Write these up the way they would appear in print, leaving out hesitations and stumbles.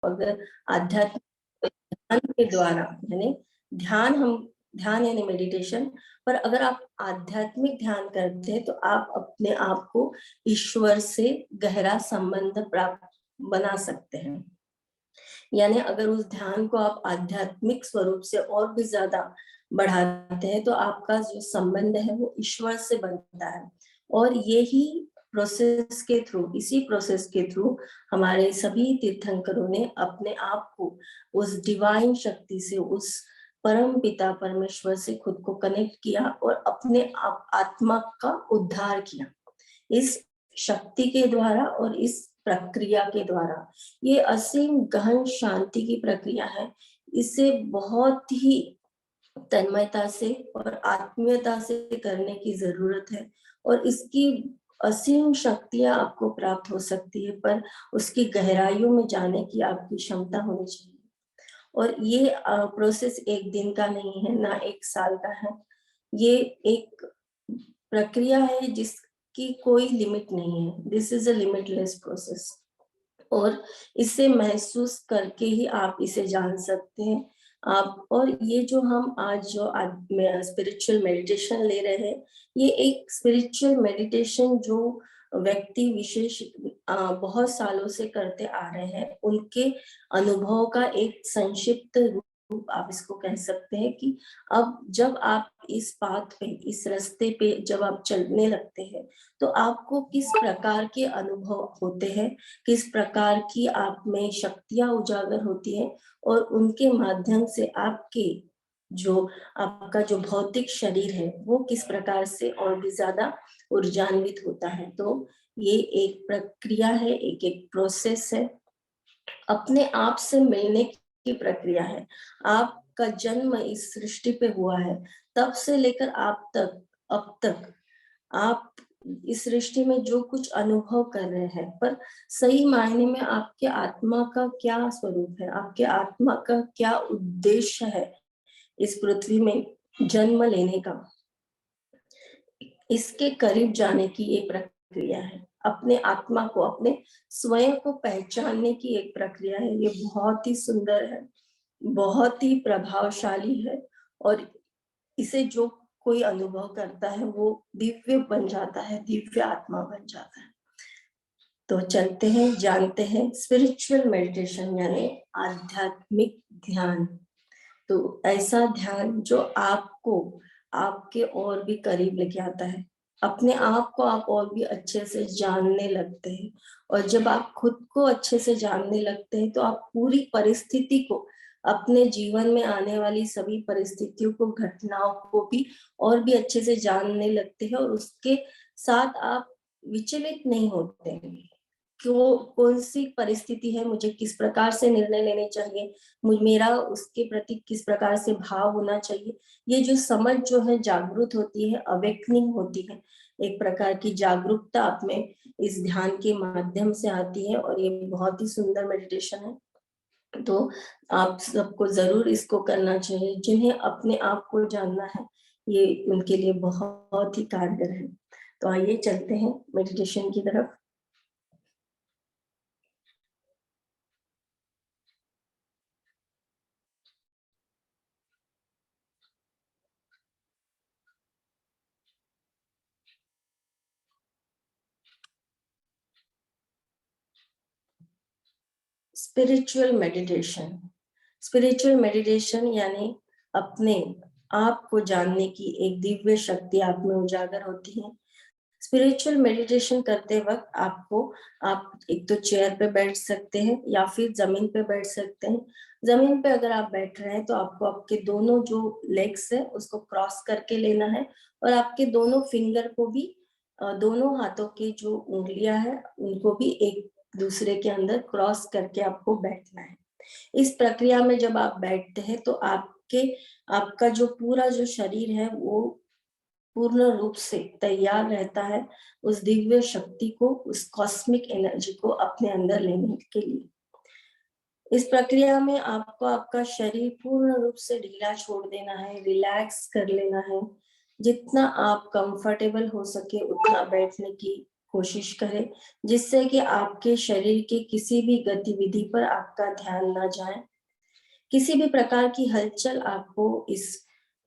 अगर आध्यात्मिक ध्यान के द्वारा, यानी ध्यान यानी मेडिटेशन, पर अगर आप आध्यात्मिक ध्यान करते हैं तो आप अपने आप को ईश्वर से गहरा संबंध प्राप्त बना सकते हैं। यानी अगर उस ध्यान को आप आध्यात्मिक स्वरूप से और भी ज्यादा बढ़ाते हैं तो आपका जो संबंध है वो ईश्वर से बनता है। और यही प्रोसेस के थ्रू, इसी प्रोसेस के थ्रू हमारे सभी तीर्थंकरों ने अपने आप को उस डिवाइन शक्ति से, उस परम पिता परमेश्वर से खुद को कनेक्ट किया और अपने आत्मा का उद्धार किया इस शक्ति के द्वारा और इस प्रक्रिया के द्वारा। ये असीम गहन शांति की प्रक्रिया है। इसे बहुत ही तन्मयता से और आत्मीयता से करने की जरूरत है और इसकी असीम शक्तियां आपको प्राप्त हो सकती है, पर उसकी गहराइयों में जाने की आपकी क्षमता होनी चाहिए। और ये प्रोसेस एक दिन का नहीं है, ना एक साल का है। ये एक प्रक्रिया है जिसकी कोई लिमिट नहीं है। This is a limitless process. और इसे महसूस करके ही आप इसे जान सकते हैं आप। और ये जो हम आज जो स्पिरिचुअल मेडिटेशन ले रहे हैं, ये एक स्पिरिचुअल मेडिटेशन जो व्यक्ति विशेष बहुत सालों से करते आ रहे हैं, उनके अनुभव का एक संक्षिप्त रूप आप इसको कह सकते हैं कि अब जब आप इस पाथ पे, इस रास्ते पे जब आप चलने लगते हैं तो आपको किस प्रकार के अनुभव होते हैं, किस प्रकार की आप में शक्तियां उजागर होती हैं और उनके माध्यम से आपका जो भौतिक शरीर है वो किस प्रकार से और भी ज्यादा ऊर्जान्वित होता है। तो ये एक प्रक्रिया है, एक एक प्रोसेस है, अपने आप से मिलने की प्रक्रिया है। आपका जन्म इस सृष्टि पे हुआ है, तब से लेकर आप तक, अब तक आप इस सृष्टि में जो कुछ अनुभव कर रहे हैं, पर सही मायने में आपके आत्मा का क्या स्वरूप है, आपके आत्मा का क्या उद्देश्य है इस पृथ्वी में जन्म लेने का, इसके करीब जाने की ये प्रक्रिया है। अपने आत्मा को, अपने स्वयं को पहचानने की एक प्रक्रिया है। ये बहुत ही सुंदर है, बहुत ही प्रभावशाली है और इसे जो कोई अनुभव करता है वो दिव्य बन जाता है, दिव्य आत्मा बन जाता है। तो चलते हैं, जानते हैं स्पिरिचुअल मेडिटेशन यानी आध्यात्मिक ध्यान। तो ऐसा ध्यान जो आपको आपके और भी करीब लेके आता है, अपने आप को आप और भी अच्छे से जानने लगते हैं। और जब आप खुद को अच्छे से जानने लगते हैं तो आप पूरी परिस्थिति को, अपने जीवन में आने वाली सभी परिस्थितियों को, घटनाओं को भी और भी अच्छे से जानने लगते हैं और उसके साथ आप विचलित नहीं होते हैं। क्यों, कौन सी परिस्थिति है, मुझे किस प्रकार से निर्णय लेने चाहिए, मेरा उसके प्रति किस प्रकार से भाव होना चाहिए, ये जो समझ जो है जागृत होती है, अवेकनिंग होती है, एक प्रकार की जागरूकता आप में इस ध्यान के माध्यम से आती है। और ये बहुत ही सुंदर मेडिटेशन है। तो आप सबको जरूर इसको करना चाहिए। जिन्हें अपने आप को जानना है, ये उनके लिए बहुत ही कारगर है। तो आइए चलते हैं मेडिटेशन की तरफ। स्पिरिचुअल मेडिटेशन, स्पिरिचुअल मेडिटेशन यानी अपने आप को जानने की एक दिव्य शक्ति आप में उजागर होती है। स्पिरिचुअल मेडिटेशन करते वक्त आप एक तो चेयर पे बैठ सकते हैं या फिर जमीन पे बैठ सकते हैं। जमीन पे अगर आप बैठ रहे हैं तो आपको आपके दोनों जो लेग्स है उसको क्रॉस करके लेना है और आपके दोनों फिंगर को भी, दोनों हाथों की जो उंगलियां है उनको भी एक दूसरे के अंदर क्रॉस करके आपको बैठना है। इस प्रक्रिया में जब आप बैठते हैं तो आपका जो पूरा जो शरीर है वो पूर्ण रूप से तैयार रहता है उस दिव्य शक्ति को, उस कॉस्मिक एनर्जी को अपने अंदर लेने के लिए। इस प्रक्रिया में आपको आपका शरीर पूर्ण रूप से ढीला छोड़ देना है, रिलैक्स कर लेना है। जितना आप कंफर्टेबल हो सके उतना बैठने की कोशिश करें, जिससे कि आपके शरीर के किसी भी गतिविधि पर आपका ध्यान ना जाए। किसी भी प्रकार की हलचल आपको इस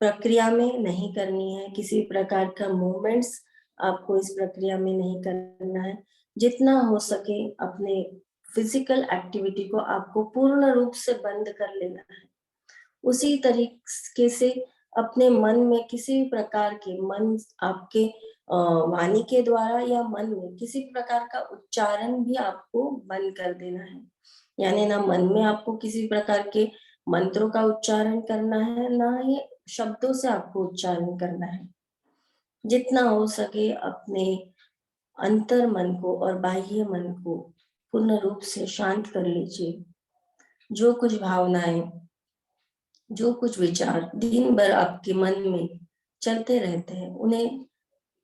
प्रक्रिया में नहीं करनी है, किसी भी प्रकार का मूवमेंट्स आपको इस प्रक्रिया में नहीं करना है। जितना हो सके अपने फिजिकल एक्टिविटी को आपको पूर्ण रूप से बंद कर लेना है। उसी तरीके से अपने मन में किसी भी प्रकार के मन आपके वाणी के द्वारा या मन में किसी प्रकार का उच्चारण भी आपको बंद कर देना है। यानी ना मन में आपको किसी प्रकार के मंत्रों का उच्चारण करना है, ना ही शब्दों से आपको उच्चारण करना है। जितना हो सके अपने अंतर मन को और बाह्य मन को पूर्ण रूप से शांत कर लीजिए। जो कुछ भावनाएं, जो कुछ विचार दिन भर आपके मन में चलते रहते हैं, उन्हें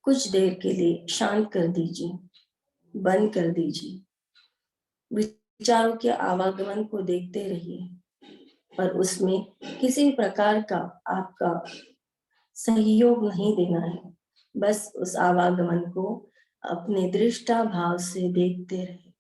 कुछ देर के लिए शांत कर दीजिए, बंद कर दीजिए। विचारों के आवागमन को देखते रहिए और उसमें किसी भी प्रकार का आपका सहयोग नहीं देना है। बस उस आवागमन को अपने दृष्टा भाव से देखते रहिए।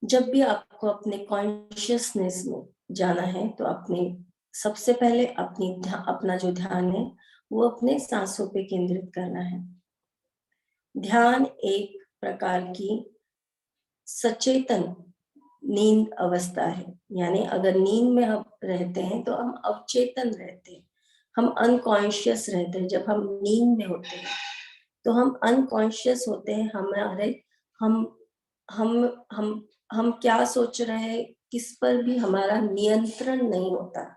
जब भी आपको अपने कॉन्शियसनेस में जाना है तो अपने सबसे पहले अपना जो ध्यान है वो अपने सांसों पे केंद्रित करना है। ध्यान एक प्रकार की सचेतन नींद अवस्था है। यानी अगर नींद में हम रहते हैं तो हम अवचेतन रहते हैं, हम अनकॉन्शियस रहते हैं। जब हम नींद में होते हैं तो हम अनकॉन्शियस होते हैं। हमारे हम हम हम हम क्या सोच रहे हैं, किस पर भी हमारा नियंत्रण नहीं होता।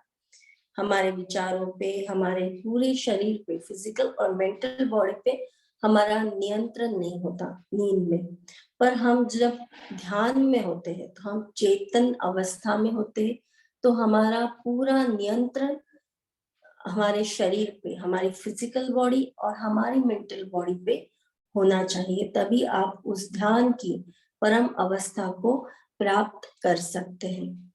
हमारे विचारों पे, हमारे पूरे शरीर पे, फिजिकल और मेंटल बॉडी पे हमारा नियंत्रण नहीं होता नींद में। पर हम जब ध्यान में होते हैं तो हम चेतन अवस्था में होते हैं, तो हमारा पूरा नियंत्रण हमारे शरीर पे, हमारी फिजिकल बॉडी और हमारी मेंटल बॉडी पे होना चाहिए। तभी आप उस ध्यान की परम अवस्था को प्राप्त कर सकते हैं।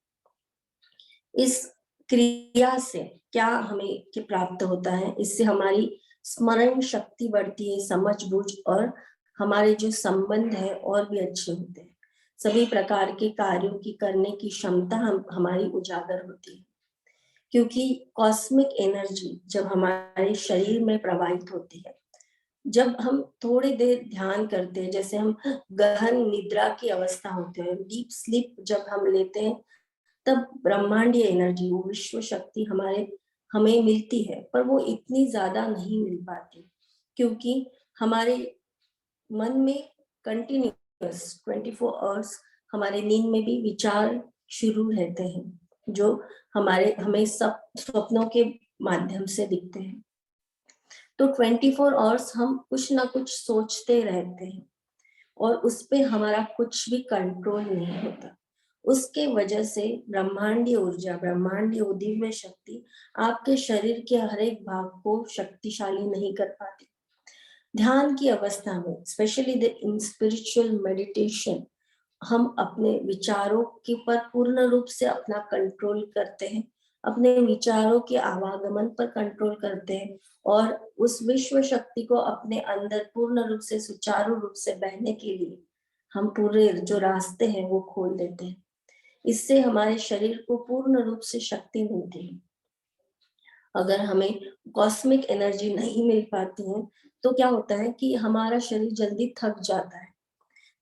इस क्रिया से क्या हमें के प्राप्त होता है? इससे हमारी स्मरण शक्ति बढ़ती है, समझ बूझ और हमारे जो संबंध है और भी अच्छे होते हैं। सभी प्रकार के कार्यों की करने की क्षमता हमारी उजागर होती है, क्योंकि कॉस्मिक एनर्जी जब हमारे शरीर में प्रवाहित होती है, जब हम थोड़ी देर ध्यान करते हैं, जैसे हम गहन निद्रा की अवस्था होते हैं, डीप स्लीप जब हम लेते हैं, तब ब्रह्मांडीय एनर्जी, वो विश्व शक्ति हमें मिलती है। पर वो इतनी ज्यादा नहीं मिल पाती, क्योंकि हमारे मन में कंटिन्यूअस 24 आवर्स हमारे नींद में भी विचार शुरू रहते हैं, जो हमें सब स्वप्नों के माध्यम से दिखते हैं। तो 24 आवर्स हम कुछ ना कुछ सोचते रहते हैं और उस पे हमारा कुछ भी कंट्रोल नहीं होता। उसके वजह से ब्रह्मांडीय ऊर्जा, ब्रह्मांडीय दिव्य शक्ति आपके शरीर के हर एक भाग को शक्तिशाली नहीं कर पाती। ध्यान की अवस्था में, स्पेशली इन स्पिरिचुअल मेडिटेशन, हम अपने विचारों के पर पूर्ण रूप से अपना कंट्रोल करते हैं, अपने विचारों के आवागमन पर कंट्रोल करते हैं और उस विश्व शक्ति को अपने अंदर पूर्ण रूप से सुचारू रूप से बहने के लिए हम पूरे जो रास्ते हैं वो खोल देते हैं। इससे हमारे शरीर को पूर्ण रूप से शक्ति मिलती है। अगर हमें कॉस्मिक एनर्जी नहीं मिल पाती है तो क्या होता है कि हमारा शरीर जल्दी थक जाता है,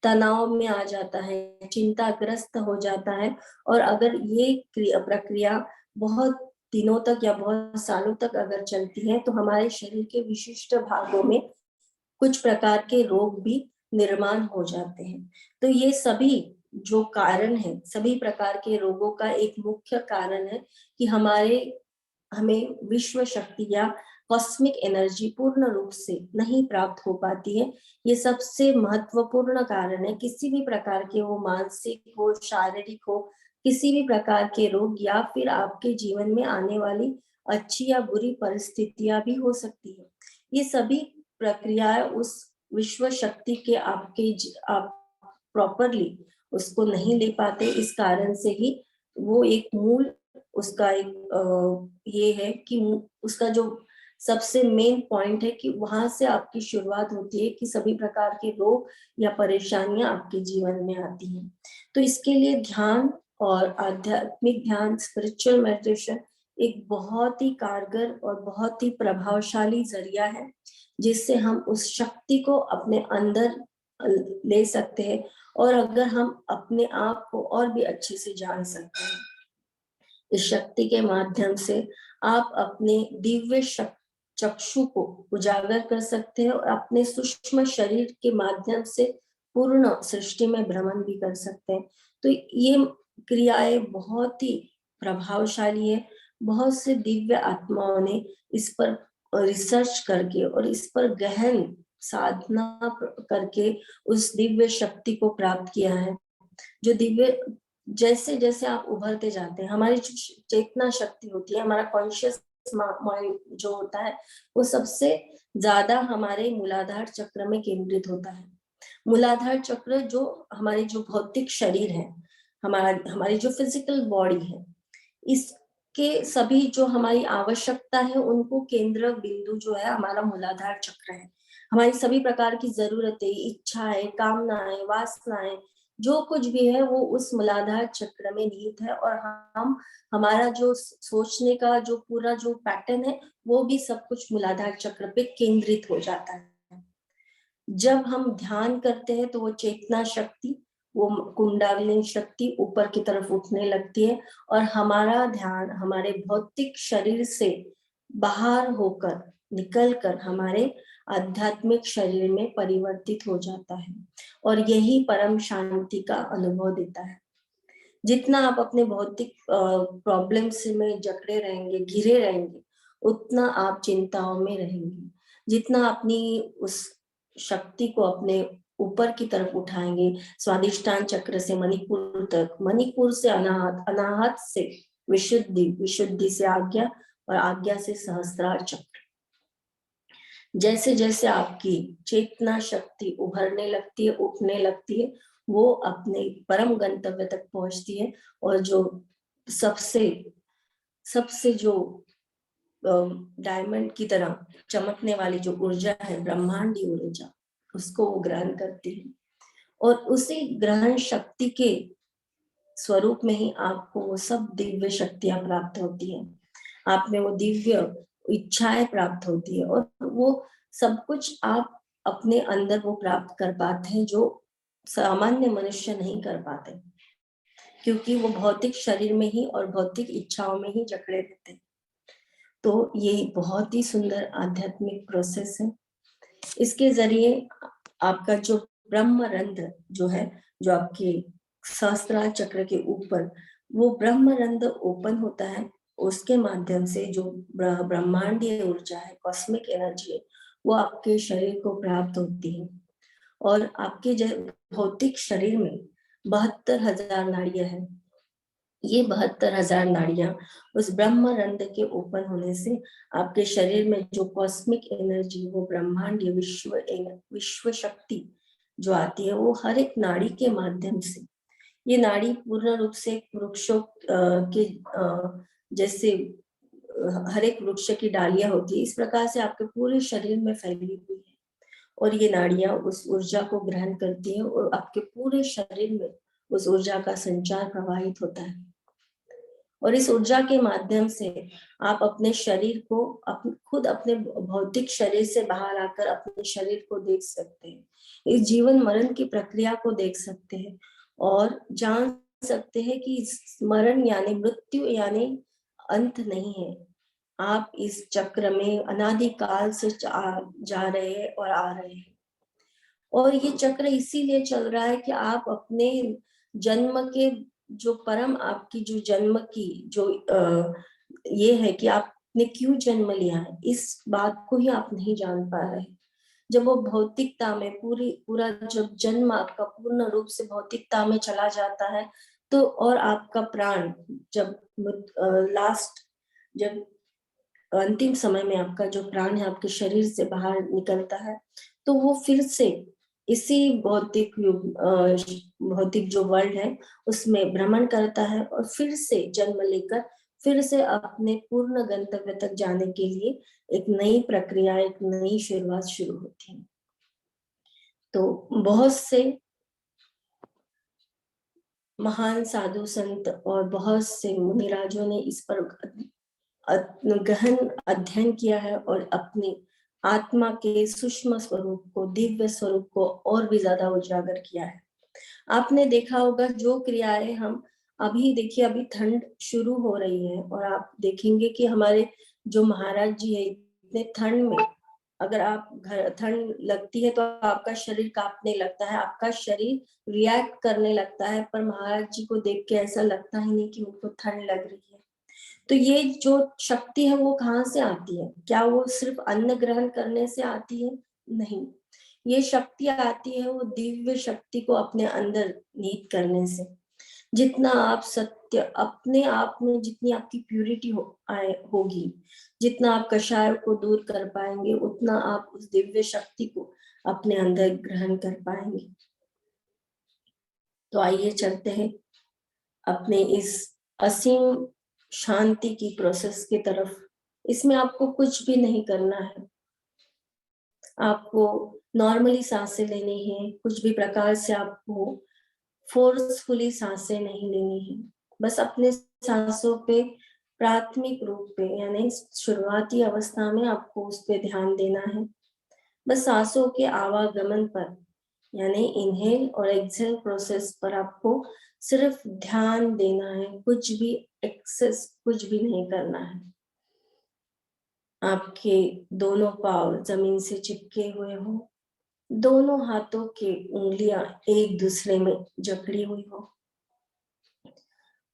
तनाव में आ जाता है, चिंताग्रस्त हो जाता है। और अगर ये प्रक्रिया बहुत दिनों तक या बहुत सालों तक अगर चलती है तो हमारे शरीर के विशिष्ट भागों में कुछ प्रकार के रोग भी निर्माण हो जाते हैं। तो ये सभी जो कारण है, सभी प्रकार के रोगों का एक मुख्य कारण है कि हमें विश्व शक्ति या कॉस्मिक एनर्जी पूर्ण रूप से नहीं प्राप्त हो पाती है। ये सबसे महत्वपूर्ण कारण है। किसी भी प्रकार के, वो मानसिक हो, शारीरिक हो, किसी भी प्रकार के रोग या फिर आपके जीवन में आने वाली अच्छी या बुरी परिस्थितियां भी हो सकती है। ये सभी प्रक्रियाएं उस विश्व शक्ति के आप प्रॉपरली उसको नहीं ले पाते। इस कारण से ही वो एक मूल उसका एक ये है कि उसका जो सबसे मेन पॉइंट है कि वहां से आपकी शुरुआत होती है कि सभी प्रकार के रोग या परेशानियां आपके जीवन में आती हैं। तो इसके लिए ध्यान और आध्यात्मिक ध्यान, स्पिरिचुअल मेडिटेशन एक बहुत ही कारगर और बहुत ही प्रभावशाली जरिया है, जिससे हम उस शक्ति को अपने अंदर ले सकते हैं, और अगर हम अपने आप को और भी अच्छे से जान सकते हैं। इस शक्ति के माध्यम से आप अपने दिव्य चक्षु को उजागर कर सकते हैं और अपने सूक्ष्म शरीर के माध्यम से पूर्ण सृष्टि में भ्रमण भी कर सकते हैं। तो ये क्रियाएं बहुत ही प्रभावशाली है। बहुत से दिव्य आत्माओं ने इस पर रिसर्च करके और इस पर गहन साधना करके उस दिव्य शक्ति को प्राप्त किया है। जो दिव्य, जैसे जैसे आप उभरते जाते हैं, हमारी जो चेतना शक्ति होती है, हमारा कॉन्शियस माइंड जो होता है, वो सबसे ज्यादा हमारे मूलाधार चक्र में केंद्रित होता है। मूलाधार चक्र जो हमारे जो भौतिक शरीर है, हमारी जो फिजिकल बॉडी है, इसके सभी जो हमारी आवश्यकता है उनको केंद्र बिंदु जो है हमारा मूलाधार चक्र है। हमारी सभी प्रकार की जरूरतें, इच्छाएं, कामनाएं, वासनाएं, जो कुछ भी है वो उस मूलाधार चक्र में निहित है, और हम हमारा जो सोचने का जो पूरा जो पैटर्न है वो भी सब कुछ मूलाधार चक्र पे केंद्रित हो जाता है। जब हम ध्यान करते हैं तो वो चेतना शक्ति, वो कुंडलिनी शक्ति ऊपर की तरफ उठने लगती है, और हमारा ध्यान हमारे भौतिक शरीर से बाहर होकर निकलकर हमारे आध्यात्मिक शरीर में परिवर्तित हो जाता है, और यही परम शांति का अनुभव देता है। जितना आप अपने भौतिक प्रॉब्लम्स में जकड़े रहेंगे, घिरे रहेंगे, उतना आप चिंताओं में रहेंगे। जितना अपनी उस शक्ति को अपने ऊपर की तरफ उठाएंगे, स्वादिष्टान चक्र से मणिपुर तक, मणिपुर से अनाहत, अनाहत से विशुद्धि, विशुद्धि से आज्ञा, और आज्ञा से सहस्त्रार चक्र, जैसे जैसे आपकी चेतना शक्ति उभरने लगती है, उठने लगती है, वो अपने परम गंतव्य तक पहुंचती है, और जो सबसे सबसे जो डायमंड की तरह चमकने वाली जो ऊर्जा है, ब्रह्मांडी ऊर्जा, उसको वो ग्रहण करती है, और उसी ग्रहण शक्ति के स्वरूप में ही आपको वो सब दिव्य शक्तियां प्राप्त होती है। आप में वो दिव्य इच्छाएं प्राप्त होती है, और वो सब कुछ आप अपने अंदर वो प्राप्त कर पाते हैं, जो सामान्य मनुष्य नहीं कर पाते, क्योंकि वो भौतिक शरीर में ही और भौतिक इच्छाओं में ही जकड़े रहते हैं। तो ये बहुत ही सुंदर आध्यात्मिक प्रोसेस है। इसके जरिए आपका जो ब्रह्मरंध्र जो है, जो आपके सहस्त्रार चक्र के ऊपर वो ब्रह्मरंध्र ओपन होता है, उसके माध्यम से जो ब्रह्मांडीय ऊर्जा है, कॉस्मिक एनर्जी है, वो आपके शरीर को प्राप्त होती है। और आपके भौतिक शरीर में 72,000 नाड़ियां हैं। ये 72,000 नाड़ियां उस ब्रह्मरंध्र के ओपन होने से आपके शरीर में जो कॉस्मिक एनर्जी, वो ब्रह्मांड विश्व शक्ति जो आती है, वो हर एक नाड़ी के माध्यम से, ये नाड़ी पूर्ण रूप से वृक्षों के जैसे हर एक वृक्ष की डालियां होती है, इस प्रकार से आपके पूरे शरीर में फैली हुई है, और ये नाड़ियां उस ऊर्जा को ग्रहण करती है, और आपके पूरे शरीर में उस ऊर्जा का संचार प्रवाहित होता है। और इस ऊर्जा के माध्यम से आप अपने शरीर को खुद अपने भौतिक शरीर से बाहर आकर अपने शरीर को देख सकते हैं, इस जीवन मरण की प्रक्रिया को देख सकते हैं, और जान सकते हैं कि मरण यानी मृत्यु यानी अंत नहीं है। आप इस चक्र में अनादिकाल से जा रहे हैं और आ रहे हैं, और ये चक्र इसीलिए चल रहा है कि आप अपने जन्म के जो परम आपकी जो जन्म की जो ये है कि आपने क्यों जन्म लिया है, इस बात को ही आप नहीं जान पा रहे। जब वो भौतिकता में पूरा जब जन्म आपका पूर्ण रूप से भौतिकता में चला जाता है, तो और आपका प्राण जब लास्ट, जब अंतिम समय में आपका जो प्राण है आपके शरीर से बाहर निकलता है, तो वो फिर से इसी भौतिक जो वर्ल्ड है उसमें भ्रमण करता है, और फिर से जन्म लेकर फिर से अपने पूर्ण गंतव्य तक जाने के लिए एक नई प्रक्रिया, एक नई शुरुआत शुरू होती है। तो बहुत से महान साधु संत और बहुत से मुनिराजों ने इस पर गहन अध्ययन किया है और अपनी आत्मा के सूक्ष्म स्वरूप को, दिव्य स्वरूप को और भी ज्यादा उजागर किया है। आपने देखा होगा जो क्रियाएं हम अभी देखिए, अभी ठंड शुरू हो रही है और आप देखेंगे कि हमारे जो महाराज जी है, इतने ठंड में अगर आप घर ठंड लगती है तो आपका शरीर कांपने लगता है, आपका शरीर रिएक्ट करने लगता है, पर महाराज जी को देख के ऐसा लगता ही नहीं कि उनको ठंड लग रही है। तो ये जो शक्ति है वो कहाँ से आती है? क्या वो सिर्फ अन्न ग्रहण करने से आती है? नहीं, ये शक्ति आती है वो दिव्य शक्ति को अपने अंदर नीत करने से। जितना आप सत्य अपने आप में, जितनी आपकी प्यूरिटी होगी, जितना आप कषाय को दूर कर पाएंगे, उतना आप उस दिव्य शक्ति को अपने अंदर ग्रहण कर पाएंगे। तो आइए चलते हैं अपने इस असीम शांति की प्रोसेस की तरफ। इसमें आपको कुछ भी नहीं करना है, आपको नॉर्मली सांसें लेनी है, कुछ भी प्रकार से आपको फोर्सफुली सांसें नहीं लेनी है। बस अपने सांसों पे प्राथमिक रूप पे, यानी शुरुआती अवस्था में आपको उस पे ध्यान देना है। बस सांसों के आवागमन पर, यानी इनहेल और एक्सहेल प्रोसेस पर आपको सिर्फ ध्यान देना है, कुछ भी एक्सेस, कुछ भी नहीं करना है। आपके दोनों पाँव जमीन से चिपके हुए हो, दोनों हाथों की उंगलियां एक दूसरे में जकड़ी हुई हो,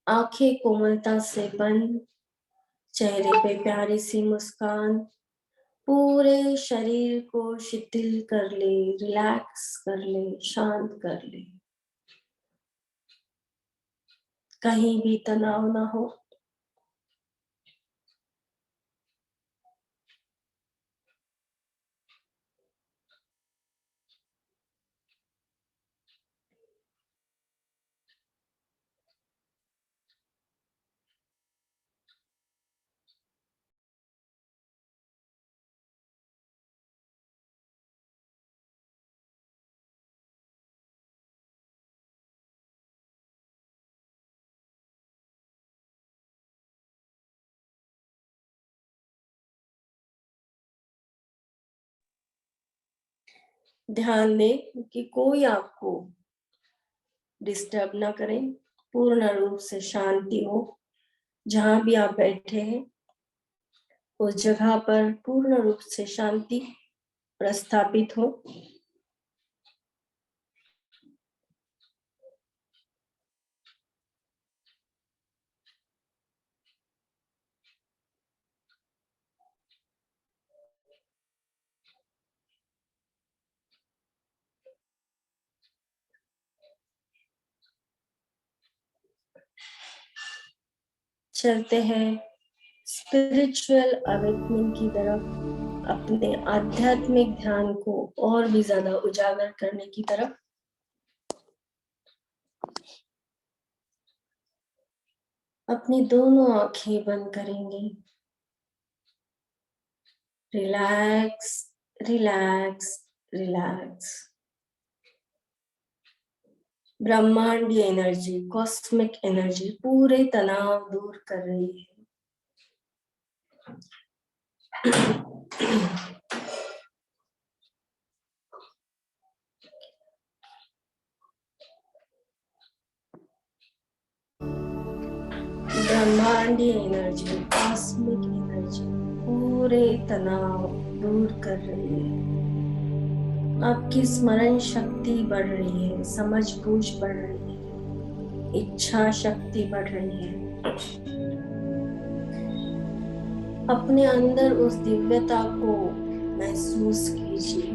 आंखें कोमलता से बंद, चेहरे पे प्यारी सी मुस्कान, पूरे शरीर को शिथिल कर ले, रिलैक्स कर ले, शांत कर ले, कहीं भी तनाव ना हो। ध्यान दें कि कोई आपको डिस्टर्ब ना करे, पूर्ण रूप से शांति हो। जहां भी आप बैठे हैं उस जगह पर पूर्ण रूप से शांति प्रस्थापित हो। चलते हैं स्पिरिचुअल अवेकनिंग की तरफ, अपने आध्यात्मिक ध्यान को और भी ज्यादा उजागर करने की तरफ। अपनी दोनों आंखें बंद करेंगे। Relax, relax, relax. ब्रह्मांडीय एनर्जी, कॉस्मिक एनर्जी पूरे तनाव दूर कर रही है। ब्रह्मांडीय एनर्जी, कॉस्मिक एनर्जी पूरे तनाव दूर कर रही है। आपकी स्मरण शक्ति बढ़ रही है, समझ बूझ बढ़ रही है, इच्छा शक्ति बढ़ रही है। अपने अंदर उस दिव्यता को महसूस कीजिए।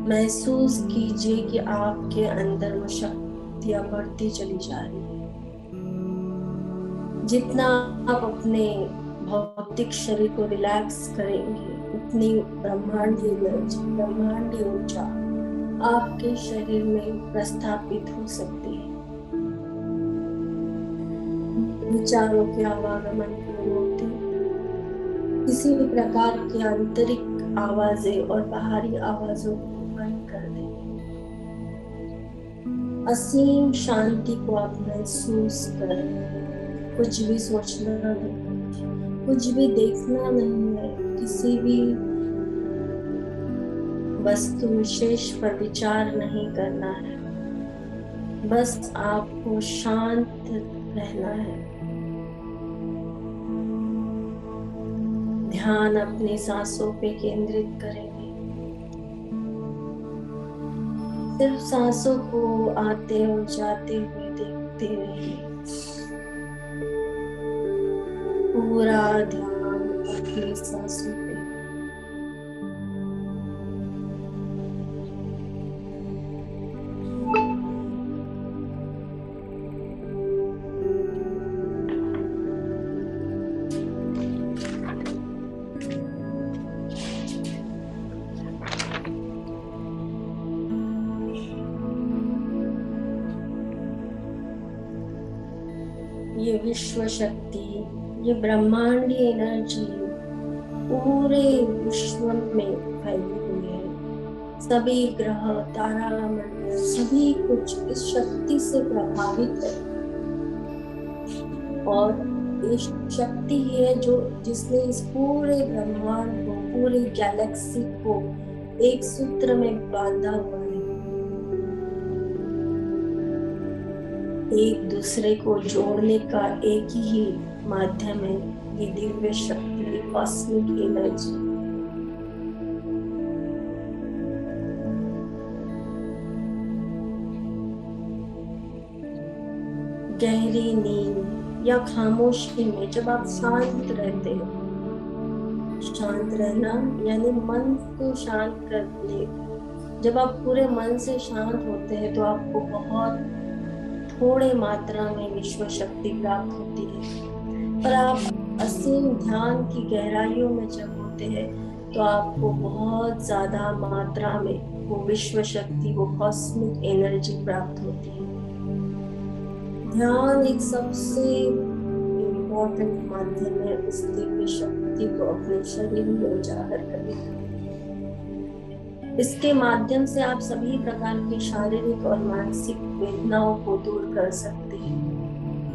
महसूस कीजिए कि आपके अंदर वो शक्तियां बढ़ती चली जा रही है। जितना आप अपने भौतिक शरीर को रिलैक्स करेंगे, उतनी ब्रह्मांडीय एनर्जी, ब्रह्मांडीय ऊर्जा आपके शरीर में प्रस्थापित हो सकती है। विचारों के आवागमन को रोक दें। किसी भी प्रकार की आंतरिक आवाजें और बाहरी आवाजों को बंद कर दें। असीम शांति को आप महसूस करें। कुछ भी सोचना नहीं, कुछ भी देखना नहीं है, किसी भी वस्तु विशेष पर विचार नहीं करना है, बस आपको शांत रहना है। ध्यान अपनी सांसों पे केंद्रित करेंगे। सिर्फ सांसों को आते और जाते हुए देखते रहिए। पूरा ध्यान अपनी सांसों पे। ये विश्व शक्ति, ये ब्रह्मांडीय एनर्जी पूरे विश्व में फैली हुई है। सभी ग्रह, तारामंडल, सभी कुछ इस शक्ति से प्रभावित है। और ये शक्ति ही है जो जिसने इस पूरे ब्रह्मांड को, पूरी गैलेक्सी को एक सूत्र में बांधा हुआ है। एक दूसरे को जोड़ने का एक ही माध्यम है ये दिव्य शक्ति, कॉस्मिक एनर्जी। गहरी नींद या खामोशी में जब आप शांत रहते हैं, शांत रहना यानी मन को शांत करने, जब आप पूरे मन से शांत होते हैं तो आपको बहुत थोड़े मात्रा में विश्व शक्ति प्राप्त होती है। पर आप असीम ध्यान की गहराइयों में जब होते हैं तो आपको बहुत ज्यादा मात्रा में वो विश्व शक्ति, वो कॉस्मिक एनर्जी प्राप्त होती है। ध्यान एक सबसे इम्पोर्टेंट माध्यम है उस दिव्य शक्ति को अपने शरीर में उजागर करने का। इसके माध्यम से आप सभी प्रकार की शारीरिक और मानसिक वेदनाओं को दूर कर सकते हैं,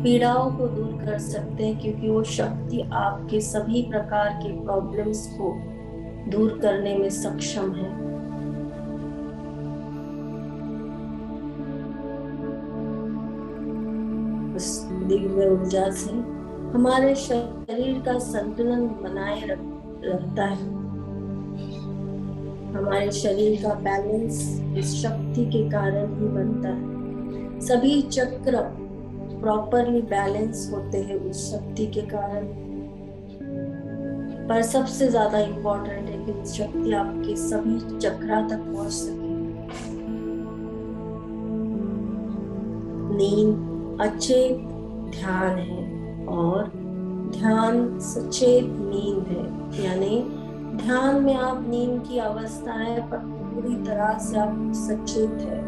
पीड़ाओं को दूर कर सकते हैं, क्योंकि वो शक्ति आपके सभी प्रकार के प्रॉब्लम्स को दूर करने में सक्षम है। उस दिव्य ऊर्जा से हमारे शरीर का संतुलन बनाए रहता है। हमारे शरीर का बैलेंस इस शक्ति के कारण ही बनता है। सभी चक्र प्रॉपरली बैलेंस होते हैं उस शक्ति के कारण। पर सबसे ज्यादा इम्पोर्टेंट है कि शक्ति आपके सभी चक्रा तक पहुंच सके। नींद अचेत ध्यान है और ध्यान सचेत नींद है, यानी ध्यान में आप नींद की अवस्था है पर पूरी तरह से आप सचेत है।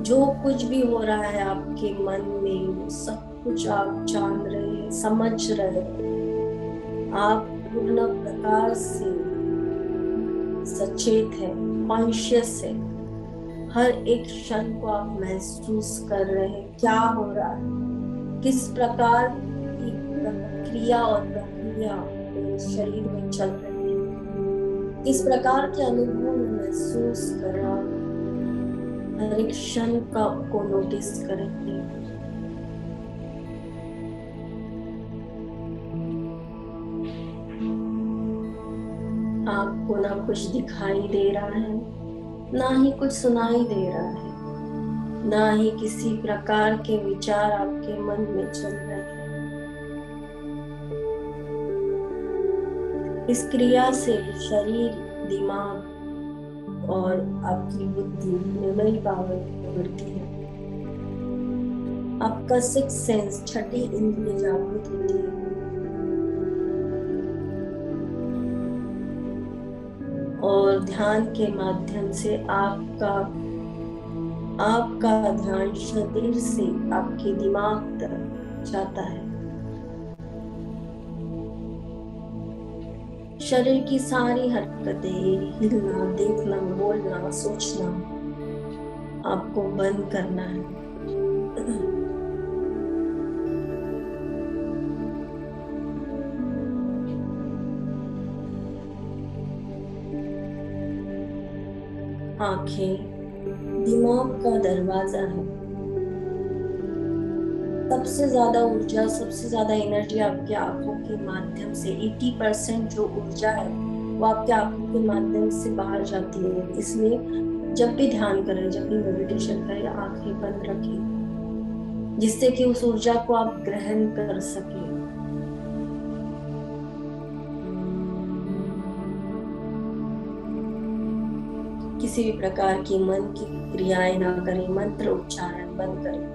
जो कुछ भी हो रहा है आपके मन में सब कुछ आप जान रहे हैं, समझ रहे हैं। आप पूर्ण प्रकार से सचेत है, कॉन्शियस है। हर एक क्षण को आप महसूस कर रहे हैं क्या हो रहा है, किस प्रकार की प्रक्रिया और प्रक्रिया शरीर में चल रही है, किस प्रकार के अनुभव में महसूस कर रहा हूं। हर एक क्षण का को नोटिस करेंगे। आपको ना कुछ दिखाई दे रहा है, ना ही कुछ सुनाई दे रहा है, ना ही किसी प्रकार के विचार आपके मन में चल रहे हैं। इस क्रिया से शरीर, दिमाग और आपकी बुद्धि, मेमोरी पावर बढ़ती है। आपका सिक्स सेंस, छठी इंद्रिय जागृत होती है। और ध्यान के माध्यम से आपका ध्यान शरीर से आपके दिमाग तक जाता है। शरीर की सारी हरकतें, हिलना, देखना, बोलना, सोचना आपको बंद करना है। आंखें दिमाग का दरवाजा है। सबसे ज्यादा ऊर्जा, सबसे ज्यादा एनर्जी आपके आंखों के माध्यम से, 80% जो ऊर्जा है वो आपके आंखों के माध्यम से बाहर जाती है। इसलिए जब भी ध्यान करें, जब भी मेडिटेशन करें, आंखें बंद रखें, जिससे कि उस ऊर्जा को आप ग्रहण कर सके। किसी भी प्रकार की मन की क्रियाएं ना करें, मंत्र उच्चारण बंद करें।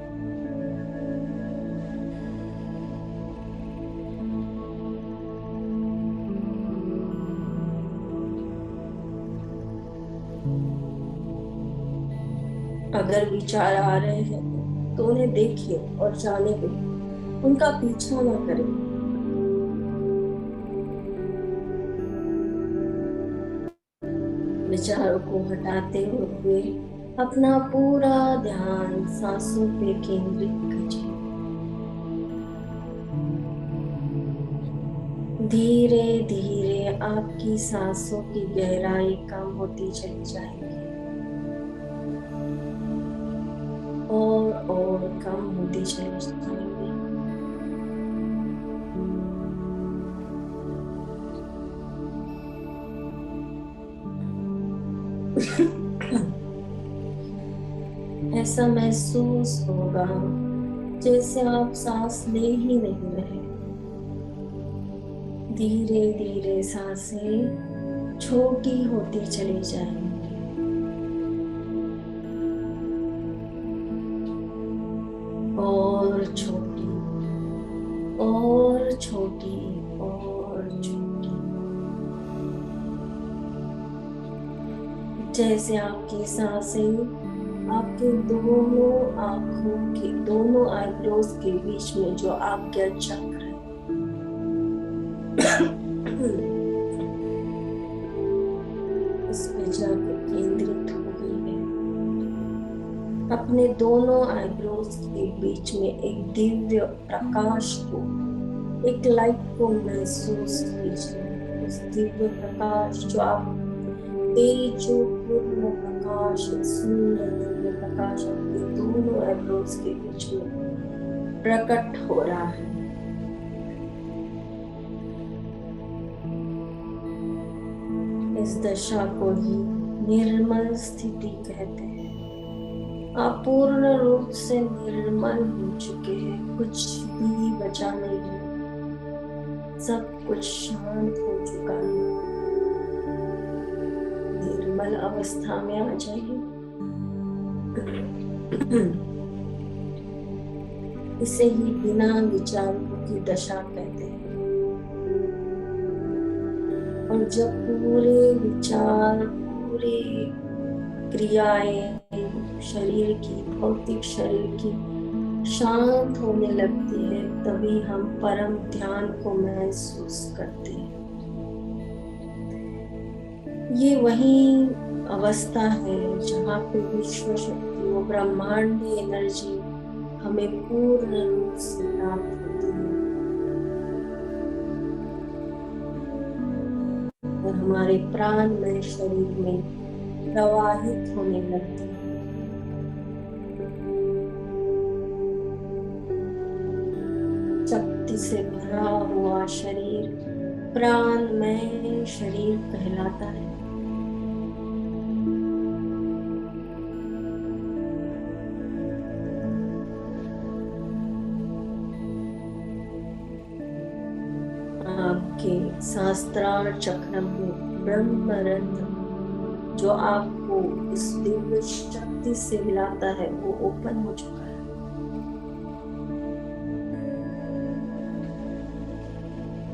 अगर विचार आ रहे हैं तो उन्हें देखिए और जाने दें, उनका पीछा ना करें। विचारों को हटाते हुए अपना पूरा ध्यान सांसों पे केंद्रित कीजिए। धीरे धीरे आपकी सांसों की गहराई कम होती चली जाएगी और कम होती चली जाएगी। ऐसा महसूस होगा जैसे आप सांस ले ही नहीं रहे। धीरे धीरे सांसें छोटी होती चली जाएंगी और छोटी और छोटी और छोटी, जैसे आपकी सांसें आपके दोनों आंखों के, दोनों आईब्रोज के बीच में जो आज्ञा चक्र है, इस पे जाकर केंद्रित हो गई है। अपने दोनों आईब्रोज के बीच में एक दिव्य प्रकाश को, एक लाइट को महसूस कीजिए। उस दिव्य प्रकाश जो आप जो पूर्ण प्रकाश, सुंदर दिव्य प्रकाश आपके दोनों आईब्रोज के बीच में प्रकट हो रहा है। इस दशा को ही निर्मल स्थिति कहते हैं। आप पूर्ण रूप से निर्मल हो चुके हैं, कुछ भी बचा नहीं है, सब कुछ शांत हो चुका है। निर्मल अवस्था में आ जाइए। इसे ही बिना विचारों की दशा कहते हैं। और जब पूरे विचार, पूरे क्रियाएं शरीर की, भौतिक शरीर की शांत होने लगती है, तभी हम परम ध्यान को महसूस करते हैं। ये वही अवस्था है जहाँ पे विश्व शक्ति, वो ब्रह्मांडी एनर्जी हमें पूर्ण रूप से प्राप्त होती है और हमारे प्राणमय शरीर में प्रवाहित होने लगती है। शक्ति से भरा हुआ शरीर प्राणमय शरीर कहलाता है। आपके सहस्त्रार चक्र में ब्रह्मरंध्र जो आपको इस दिव्य शक्ति से मिलाता है, वो ओपन हो चुका है।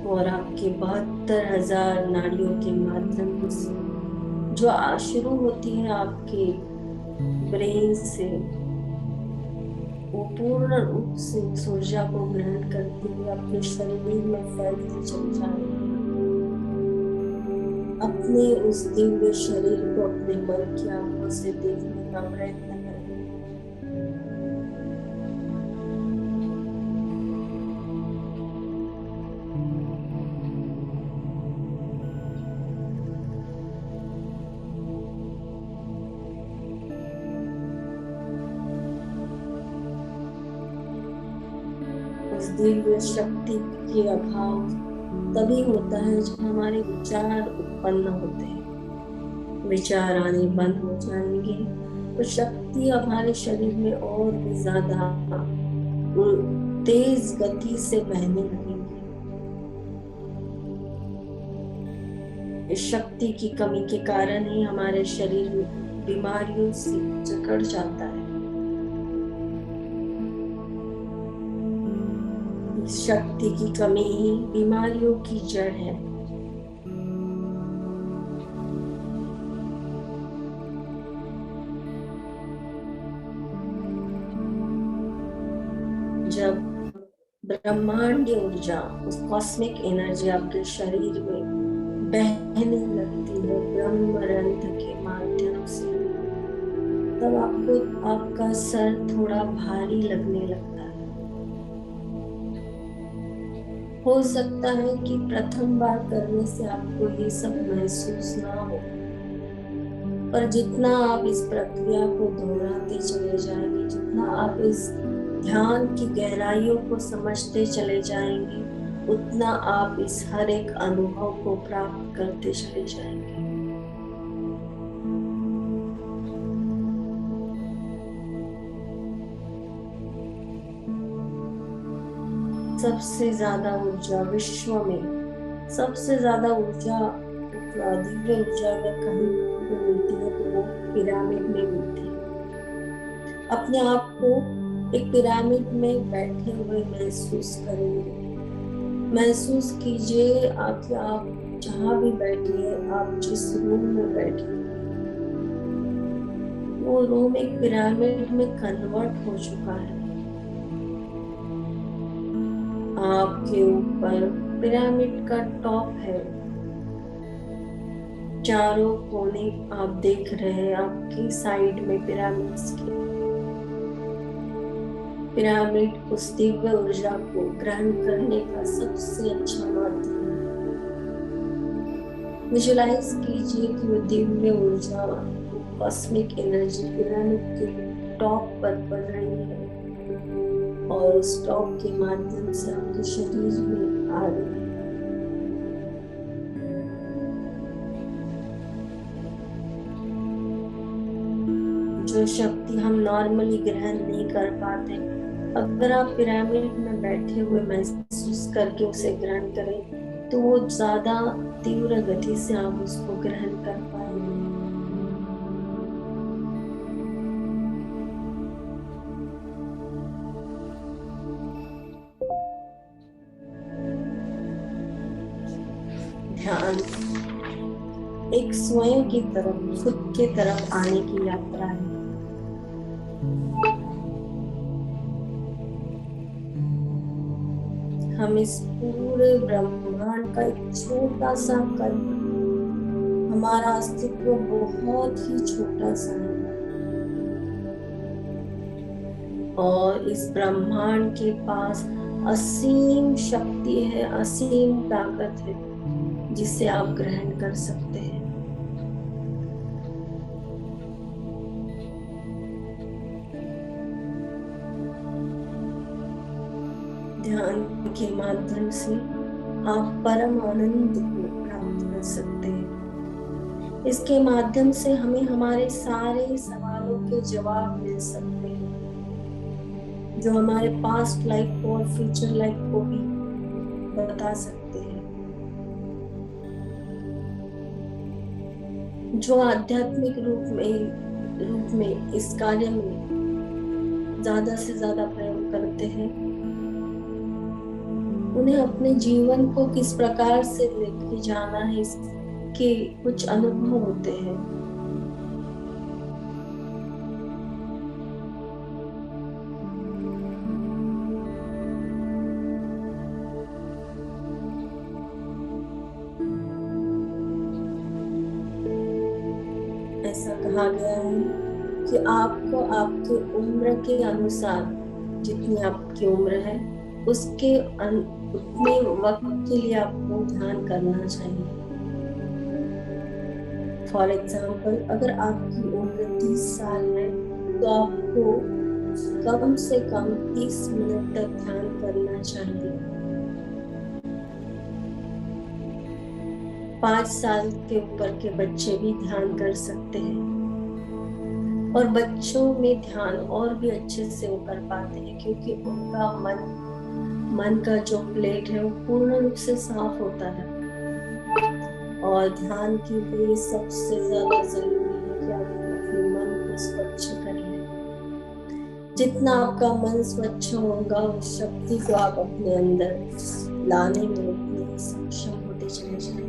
और आपके 72,000 नाड़ियों के माध्यम से जो शुरू होती है आपके ब्रेन से, वो पूर्ण रूप से उस ऊर्जा को ग्रहण करती हुए अपने शरीर में फैलती चली जाएगी। अपने उस दिव्य शरीर को अपने मन की आंखों से देखने का प्रयत्न करें। उस दिव्य शक्ति के अभाव तभी होता है जब हमारे विचार उत्पन्न होते हैं। विचार आने बंद हो जाएंगे तो शक्ति हमारे शरीर में और भी ज्यादा तेज गति से बहने लगेंगी। इस शक्ति की कमी के कारण ही हमारे शरीर में बीमारियों से जकड़ जाता है। इस शक्ति की कमी ही बीमारियों की जड़ है। जब ब्रह्मांडीय ऊर्जा, उस कॉस्मिक एनर्जी आपके शरीर में बहने लगती है ब्रह्म रंध्र के माध्यम से, तब आपको आपका सर थोड़ा भारी लगने लगता है। हो सकता है कि प्रथम बार करने से आपको ये सब महसूस ना हो, पर जितना आप इस प्रक्रिया को दोहराते चले जाएंगे, जितना आप इस ध्यान की गहराइयों को समझते चले जाएंगे, उतना आप इस हर एक अनुभव को प्राप्त करते चले जाएंगे। सबसे ज्यादा ऊर्जा विश्व में, सबसे ज्यादा ऊर्जा, दिव्य ऊर्जा अगर कहीं पे मिलती है तो वो पिरामिड में मिलती है। अपने आप को एक पिरामिड में बैठे हुए महसूस करेंगे। महसूस कीजिए आप जहाँ भी बैठिए, आप जिस रूम में बैठे, वो रूम एक पिरामिड में कन्वर्ट हो चुका है। आपके ऊपर पिरामिड का टॉप है, चारों कोने आप देख रहे हैं, आपकी साइड में पिरामिड्स के। पिरामिड उस दिव्य ऊर्जा को ग्रहण करने का सबसे अच्छा माध्यम है। विजुलाइज कीजिए कि वो दिव्य ऊर्जा, कॉस्मिक एनर्जी पिरामिड के टॉप पर पड़ रही है और उस टॉप के माध्यम से आपके शरीर में आ रही है। जो शक्ति हम नॉर्मली ग्रहण नहीं कर पाते, अगर आप पिरामिड में बैठे हुए महसूस करके उसे ग्रहण करें तो वो ज्यादा तीव्र गति से आप उसको ग्रहण कर पाएंगे। ध्यान एक स्वयं की तरफ, खुद के तरफ आने की यात्रा है। हम इस पूरे ब्रह्मांड का एक छोटा सा कण, हमारा अस्तित्व बहुत ही छोटा सा है और इस ब्रह्मांड के पास असीम शक्ति है, असीम ताकत है जिसे आप ग्रहण कर सकते हैं। ध्यान के माध्यम से आप परम आनंद को प्राप्त कर सकते हैं। इसके माध्यम से हमें हमारे सारे सवालों के जवाब मिल सकते हैं, जो हमारे पास्ट लाइफ को और फ्यूचर लाइफ को भी बता सकते हैं। जो आध्यात्मिक रूप में इस कार्य में ज्यादा से ज्यादा प्रयोग करते हैं, उन्हें अपने जीवन को किस प्रकार से लेके जाना है इसके कुछ अनुभव होते हैं। कहा गया है कि आपको आपके उम्र के अनुसार, जितनी आपकी उम्र है उसके उतने वक्त के लिए आपको ध्यान करना चाहिए। फॉर एग्जाम्पल, अगर आपकी उम्र 30 साल है तो आपको कम से कम 30 मिनट तक ध्यान करना चाहिए। 5 साल के ऊपर के बच्चे भी ध्यान कर सकते हैं, और बच्चों में ध्यान और भी अच्छे से वो कर पाते हैं क्योंकि उनका मन का जो प्लेट है वो पूर्ण रूप से साफ होता है। और ध्यान के लिए सबसे ज्यादा जरूरी है कि आप अपने मन को स्वच्छ करिए। जितना आपका मन स्वच्छ होगा उस शक्ति को आप अपने अंदर लाने में उतने सक्षम होते चले जाएंगे।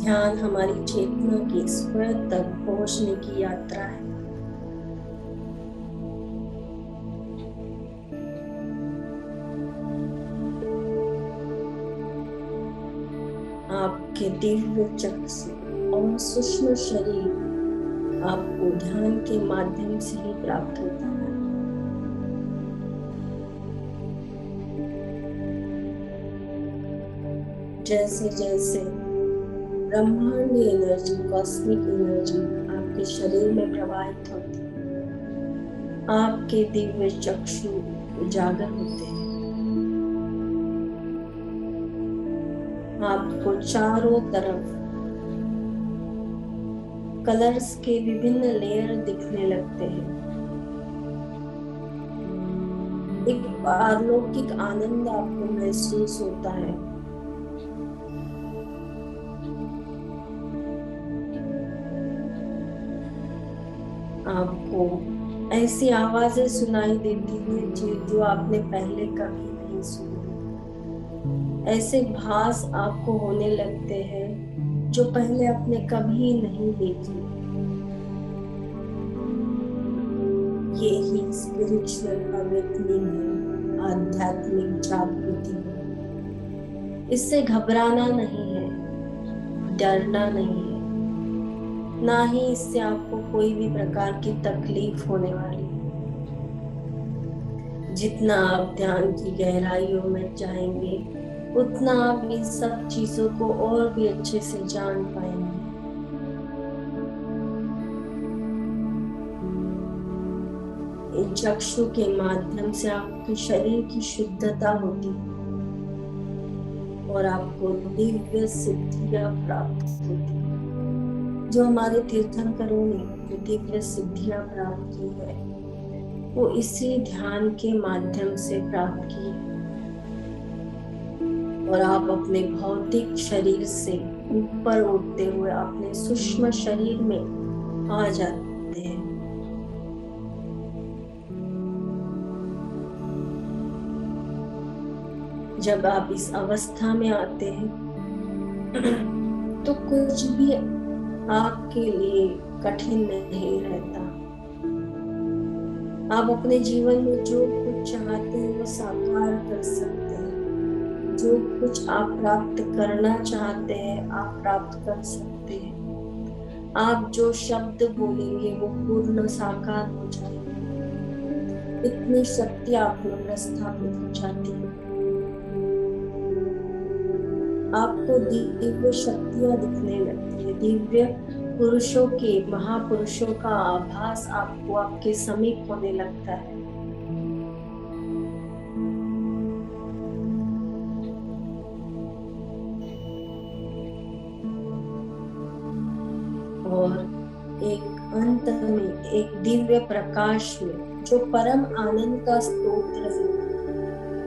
ध्यान हमारी चेतना की स्वयं तक पहुंचने की यात्रा है। आपके दिव्य चक्षु और सूक्ष्म शरीर आपको ध्यान के माध्यम से ही प्राप्त होता है। जैसे जैसे ब्रह्मांडी एनर्जी, कॉस्मिक एनर्जी आपके शरीर में प्रवाहित होती है, आपके दिव्य चक्षु उजागर होते हैं। आपको चारों तरफ कलर्स के विभिन्न लेयर दिखने लगते हैं। एक अलौकिक आनंद आपको महसूस होता है। आपको ऐसी आवाजें सुनाई देती हैं जो आपने पहले कभी नहीं सुनी। ऐसे भास आपको होने लगते हैं जो पहले आपने कभी नहीं देखे। ये ही स्पिरिचुअल अवेकनिंग है, आध्यात्मिक जागृति है। इससे घबराना नहीं है, डरना नहीं है, ना ही इससे आपको कोई भी प्रकार की तकलीफ होने वाली है। जितना आप ध्यान की गहराइयों में जाएंगे उतना आप इन सब चीजों को और भी अच्छे से जान पाएंगे। इन चक्षु के माध्यम से आपके शरीर की शुद्धता होती है और आपको दिव्य सिद्धियां प्राप्त होती है। जो हमारे तीर्थंकरों ने जो दिव्य सिद्धियां प्राप्त की है वो इसी ध्यान के माध्यम से प्राप्त की है। और आप अपने भौतिक शरीर से ऊपर उठते हुए अपने सूक्ष्म शरीर में आ जाते हैं। जब आप इस अवस्था में आते हैं तो कुछ भी आपके लिए कठिन नहीं रहता। आप अपने जीवन में जो कुछ चाहते हैं वो साकार कर सकते हैं। जो कुछ आप प्राप्त करना चाहते हैं आप प्राप्त कर सकते हैं। आप जो शब्द बोलेंगे वो पूर्ण साकार हो जाएंगे। इतनी शक्ति आप में प्रस्थापित हो जाती है। आपको दिव्य शक्तियां दिखने लगती है। दिव्य पुरुषों के, महापुरुषों का आभास आपको आपके समीप होने लगता है। और एक अंत में एक दिव्य प्रकाश में जो परम आनंद का स्रोत है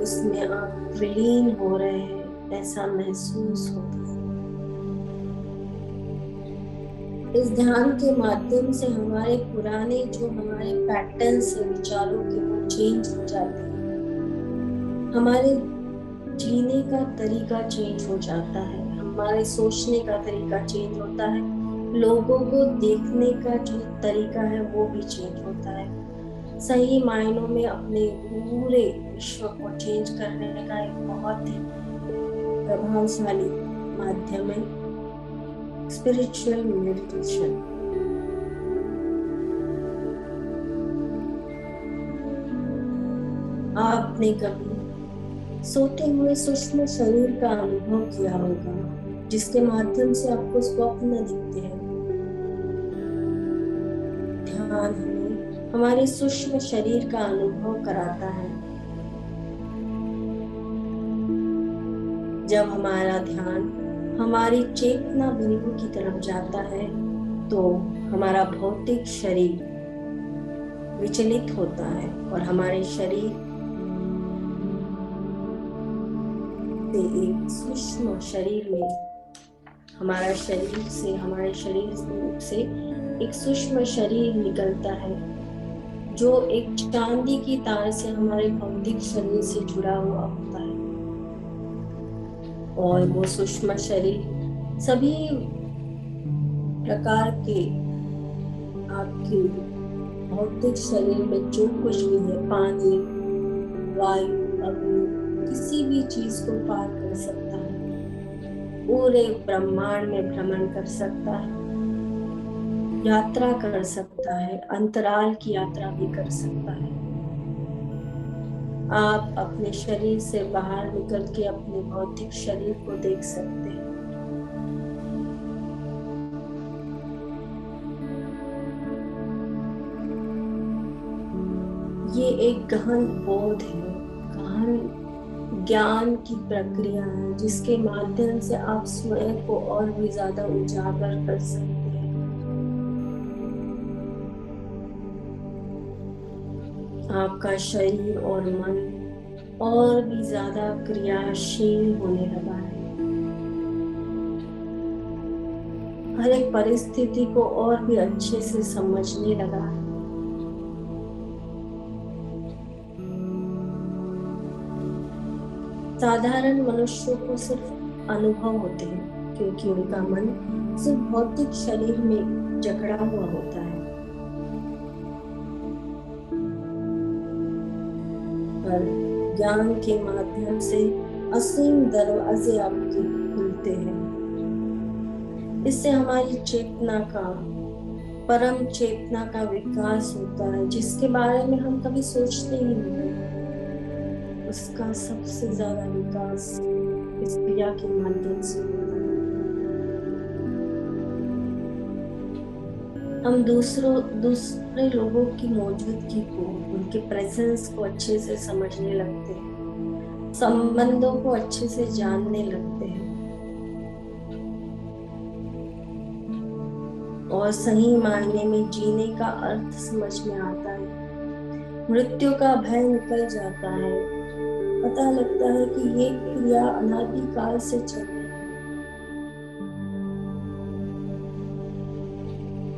उसमें आप विलीन हो रहे हैं, ऐसा महसूस होता है। इस ध्यान के माध्यम से हमारे पुराने जो हमारे पैटर्न्स है विचारों के वो चेंज हो जाते हैं। हमारे जीने का तरीका चेंज हो जाता है। हमारे सोचने का तरीका चेंज होता है। लोगों को देखने का जो तरीका है वो भी चेंज होता है। सही मायनों में अपने पूरे विश्व को चेंज करने का एक बहुत ही प्रभावशाली माध्यम है स्पिरिचुअल मेडिटेशन। आपने कभी सोते हुए सूक्ष्म शरीर का अनुभव किया होगा, जिसके माध्यम से आपको स्वप्न दिखते हैं। ध्यान हमें हमारे सूक्ष्म शरीर का अनुभव कराता है। जब हमारा ध्यान हमारी चेतना बिंदु की तरफ जाता है तो हमारा भौतिक शरीर विचलित होता है और हमारे शरीर से एक सूक्ष्म शरीर में हमारे शरीर से एक सूक्ष्म शरीर निकलता है, जो एक चांदी की तार से हमारे भौतिक शरीर से जुड़ा हुआ होता है। और वो सूक्ष्म शरीर सभी प्रकार के आपके भौतिक शरीर में जो कुछ भी है, पानी, वायु, अग्नि, किसी भी चीज को पार कर सकता है, पूरे ब्रह्मांड में भ्रमण कर सकता है, यात्रा कर सकता है, अंतराल की यात्रा भी कर सकता है। आप अपने शरीर से बाहर निकल के अपने भौतिक शरीर को देख सकते हैं। ये एक गहन बोध है, गहन ज्ञान की प्रक्रिया है, जिसके माध्यम से आप स्वयं को और भी ज्यादा उजागर कर सकते हैं। आपका शरीर और मन और भी ज्यादा क्रियाशील होने लगा है, हर एक परिस्थिति को और भी अच्छे से समझने लगा है। साधारण मनुष्यों को सिर्फ अनुभव होते हैं, क्योंकि उनका मन सिर्फ भौतिक शरीर में जकड़ा हुआ होता है। पर ज्ञान के माध्यम से असीम दरवाजे आपके खुलते हैं। इससे हमारी चेतना का, परम चेतना का विकास होता है, जिसके बारे में हम कभी सोचते ही नहीं। उसका सबसे ज्यादा विकास इस क्रिया के माध्यम से होता है। हम दूसरे लोगों की मौजूदगी को, उनके प्रेजेंस को अच्छे से समझने लगते हैं, संबंधों को अच्छे से जानने लगते हैं और सही मायने में जीने का अर्थ समझ में आता है। मृत्यु का भय निकल जाता है। पता लगता है कि ये क्रिया अनादिकाल से चल रही है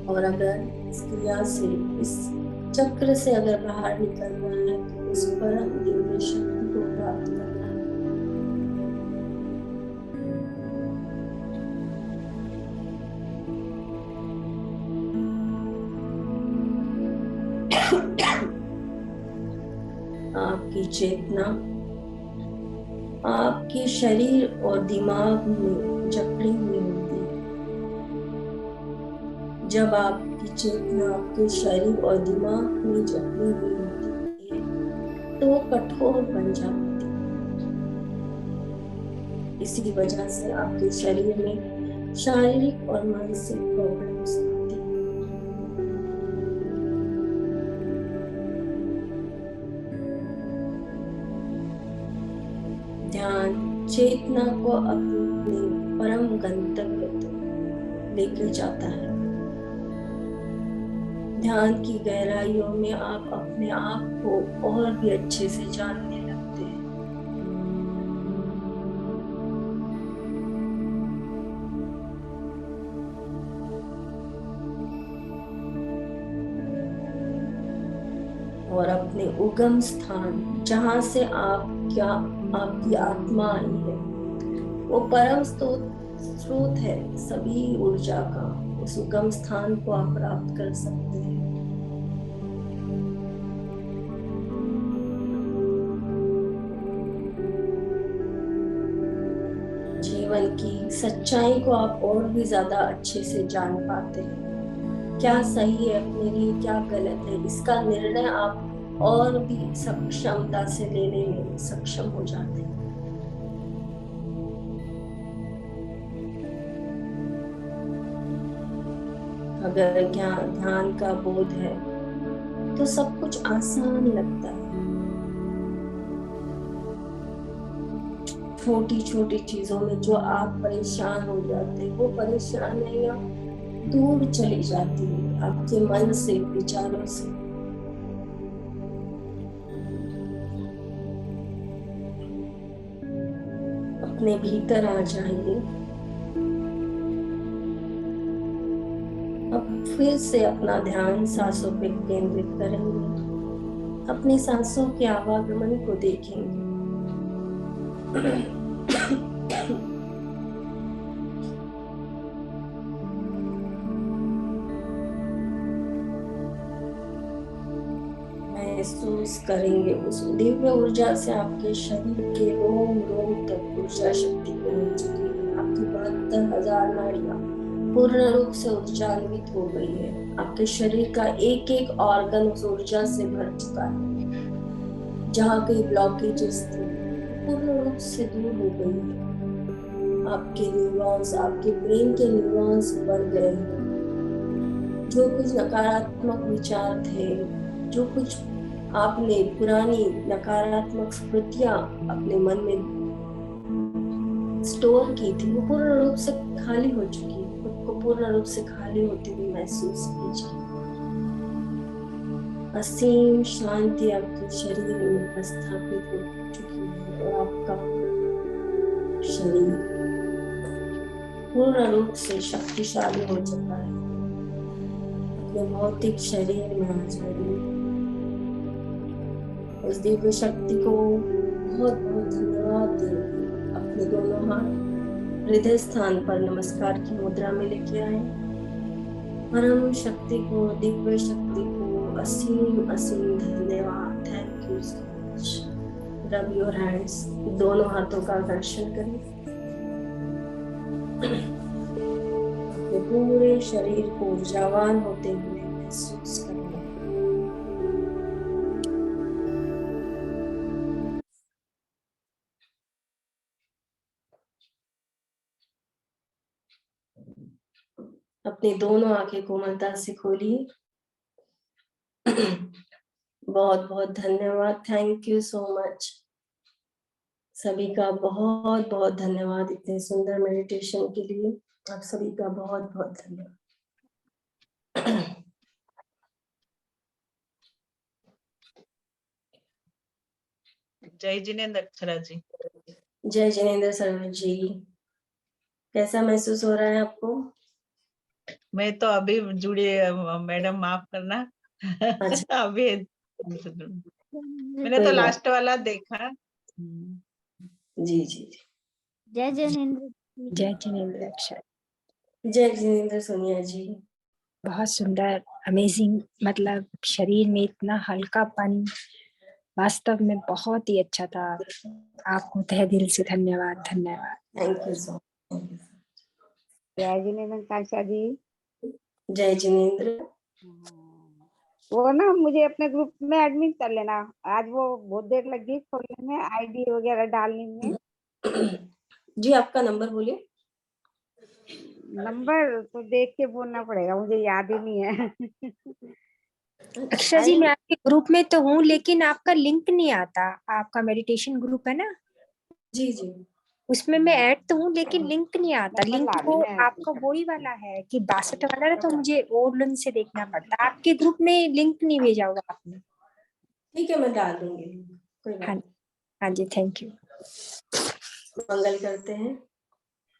और अगर इस क्रिया से, इस चक्र से अगर बाहर निकलना है तो उस परम दिव्य शक्ति को प्राप्त करना है। आपकी चेतना आपके शरीर और दिमाग में जकड़ी हुई होती है। जब आपकी चेतना आपके शरीर और दिमाग में जकड़ी हुई होती है तो वो कठोर बन जाती है। इसी वजह से आपके शरीर में शारीरिक और मानसिक प्रॉब्लम्स आती हैं। ध्यान चेतना को अपने परम गंतव्य तक लेके जाता है। ध्यान की गहराइयों में आप अपने आप को और भी अच्छे से जानने लगते हैं। और अपने उगम स्थान, जहां से आपकी आत्मा आई है, वो परम स्रोत है सभी ऊर्जा का, उस उगम स्थान को आप प्राप्त कर सकते हैं। सच्चाई को आप और भी ज्यादा अच्छे से जान पाते हैं। क्या सही है अपने लिए, क्या गलत है, इसका निर्णय आप और भी सक्षमता से लेने में सक्षम हो जाते हैं। अगर ध्यान का बोध है तो सब कुछ आसान लगता है। छोटी छोटी चीजों में जो आप परेशान हो जाते हैं, वो परेशानियां दूर चली जाती है आपके मन से, विचारों से। अपने भीतर आ जाइए। अब फिर से अपना ध्यान सांसों पे केंद्रित करेंगे। अपनी सांसों के आवागमन को देखेंगे। महसूस करेंगे उस दिव्य ऊर्जा से आपके शरीर के रोम रोम तक ऊर्जा शक्ति पहुंच चुकी है। आपकी 72,000 नाड़ियां पूर्ण रूप से ऊर्जान्वित हो गई है। आपके शरीर का एक एक ऑर्गन उस ऊर्जा से भर चुका है। जहाँ कई ब्लॉकेजेस थी पूर्ण रूप से दूर हो गई है। आपके न्यूरॉन्स, आपके ब्रेन के न्यूरॉन्स बढ़ गए हैं। जो कुछ नकारात्मक विचार थे, जो कुछ आपने पुरानी नकारात्मक स्मृतियां अपने मन में स्टोर की थी, वो पूर्ण रूप से खाली हो चुकी है। खुद को पूर्ण रूप से खाली होते हुए महसूस कीजिए। असीम शांति आपके शरीर में प्रस्थापित हो चुकी है और आपका शरीर पूर्ण रूप से शक्तिशाली हो चुका है। अपने भौतिक शरीर में आ जाइए। उस दिव्य शक्ति को बहुत बहुत धन्यवाद देंगे। अपने दोनों हाथ हृदय स्थान पर नमस्कार की मुद्रा में लेके आए। परम शक्ति को, दिव्य शक्ति को असीम असीम धन्यवाद। Thank you so much. Rub your hands, दोनों हाथों का दर्शन करें। अपने पूरे शरीर को ऊर्जावान होते हुए महसूस करें। अपनी दोनों आंखें कोमलता से खोलिए। बहुत बहुत धन्यवाद। Thank you so much. सभी का बहुत बहुत धन्यवाद इतने सुंदर मेडिटेशन के लिए। आप सभी का बहुत बहुत धन्यवाद। जय जिनेंद्र अक्षरा जी। जय जिनेंद्र सर जी। कैसा महसूस हो रहा है आपको? मैं तो अभी जुड़ी, मैडम माफ करना। अच्छा। अभी मैंने तो लास्ट वाला देखा। जी जी। जय जिनेंद्र। जय जिनेंद्र अक्षर। जय जिनेंद्र सोनिया जी। बहुत सुंदर, अमेजिंग। मतलब शरीर में इतना हल्कापन, वास्तव में बहुत ही अच्छा था। आपको तहे दिल से धन्यवाद। धन्यवाद। Thank you so much. जय जिनेंद्र कांक्षा जी। जय जिनेंद्र। वो ना मुझे अपने ग्रुप में एडमिट कर लेना। आज वो बहुत देर लगी खोलने में, आईडी वगैरह डालने में। जी आपका नंबर बोलिए। नंबर तो देख के बोलना पड़ेगा, मुझे याद ही नहीं है। अक्षरा जी, मैं आपके ग्रुप में तो हूँ, लेकिन आपका लिंक नहीं आता। आपका मेडिटेशन ग्रुप है ना? जी जी। उसमें मैं ऐड तो हूँ, लेकिन लिंक नहीं आता। नंबर लिंक ला वो देना। आपका वही वाला है कि 62 वाला है, तो मुझे और लिंक से देखना पड़ता है। आपके ग्रुप में लिंक नहीं भेजा होगा आपने। ठीक है, मैं डाल दूंगी। कोई बात हाँ, हाँ जी, थैंक यू। मंगल करते हैं।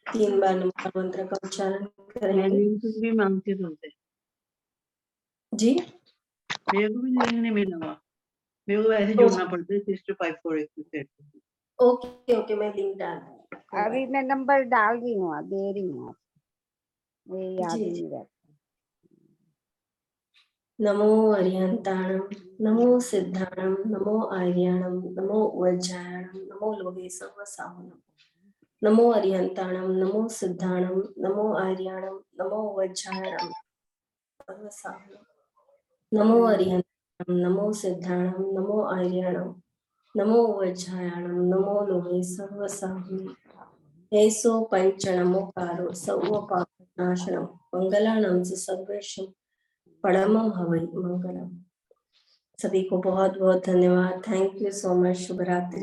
3 बार नमः मंत्र का उच्चारण करेंगे। भी मांगते सुनते जी मेरे को भी लिंक नहीं मिला हुआ। मेरे को ऐसे जुड़ना पड़ता है 6 to 5 4 1 ओके ओके, मैं लिंक डाल दूंगी। अभी मैं नंबर डाल रही हूँ, दे रही हूँ। मुझे याद ही जी। नहीं रहता। नमो अरिहंताणम, नमो सिद्धाणम, नमो आर्याणम, नमो वज्रायणम, नमो लोहे सर्वसाहुनम। नमो अरिहंताणम, नमो सिद्धाणम, नमो आर्याणम, नमो वज्रायणम, सर्वसाहम। नमो अरिहंताणम, नमो सिद्धाणम, नमो आर्याणम, नमो वज्रायणम, नमो लोहे सर्वसाहम। हेसो पंचनमोकारो सर्व पापनाशनम, मंगलानाम च सर्वेशम, परमं हवै मंगलम। सभी को बहुत बहुत धन्यवाद। Thank you so much. शुभ रात्रि।